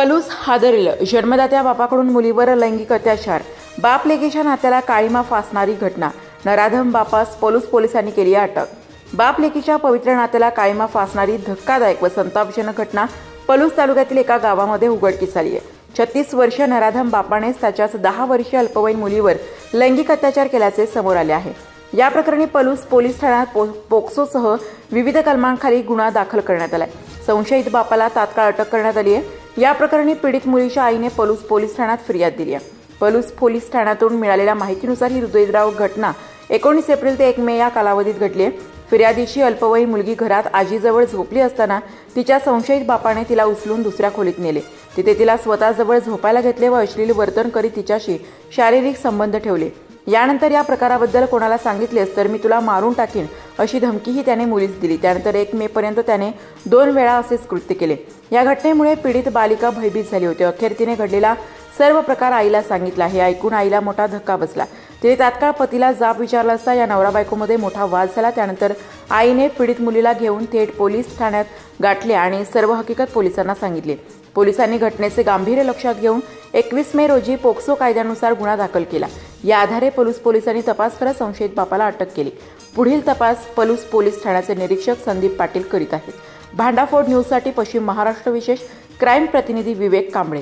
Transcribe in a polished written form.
पलूस हादरलं. जन्मदात्या बापाकडून मुलीवर लैंगिक अत्याचार. बाप लेकीच्या नात्याला काळीमा फासणारी घटना. नराधम बापास पलूस पोलिसांनी केली अटक. बाप लेकीच्या पवित्र नात्याला काळीमा फासणारी धक्कादायक व संतापजनक घटना पलूस तालुक्यातील एका गावामध्ये उघडकीस आली आहे. 36 वर्षीय नराधम बापानेच त्याच्याच 10 वर्षीय अल्पवयीन मुलीवर लैंगिक अत्याचार केल्याचे समोर आले आहे. या प्रकरणी पलूस पोलीस ठाण्यात पोक्सोसह विविध कलमांखाली गुन्हा दाखल करण्यात आलाय. संशयित बापाला तात्काळ अटक करण्यात आली आहे. या प्रकरणी पीडित मुलीच्या आईने पलूस पोलीस ठाण्यात फिर्याद दिली आहे. पलूस पोलीस ठाण्यातून मिळालेल्या माहितीनुसार ही हृदयद्रावक घटना 19 एप्रिल ते 1 मे या कालावधीत घडली आहे. फिर्यादीची अल्पवयीन मुलगी घरात आजीजवळ झोपली असताना तिच्या संशयित बापाने तिला उचलून दुसऱ्या खोलीत नेले. तिथे तिला स्वतःजवळ झोपायला घेतले व अश्लील वर्तन करीत तिच्याशी शारीरिक संबंध ठेवले. यानंतर या प्रकाराबद्दल कोणाला सांगितलेस तर मी तुला मारून टाकीन अशी धमकीही त्याने मुलीस दिली. त्यानंतर 1 मे पर्यंत त्याने 2 वेळा असेच कृत्य केले. या घटनेमुळे पीडित बालिका भयभीत झाली होती. अखेर तिने घडलेला सर्व प्रकार आईला सांगितला. हे ऐकून आईला मोठा धक्का बसला. तिने तात्काळ पतीला जाब विचारला असता या नवरा बायकोमध्ये मोठा वाद झाला. त्यानंतर आईने पीडित मुलीला घेऊन थेट पोलीस ठाण्यात गाठले आणि सर्व हकीकत पोलिसांना सांगितली. पोलिसांनी घटनेचे गांभीर्य लक्षात घेऊन 21 मे रोजी पोक्सो कायद्यानुसार गुन्हा दाखल केला. या आधारे पलूस पोलिसांनी तपास करत संशयित बापाला अटक केली. पुढील तपास पलूस पोलीस ठाण्याचे निरीक्षक संदीप पाटील करीत आहेत. भांडाफोड न्यूजसाठी पश्चिम महाराष्ट्र विशेष क्राईम प्रतिनिधी विवेक कांबळे.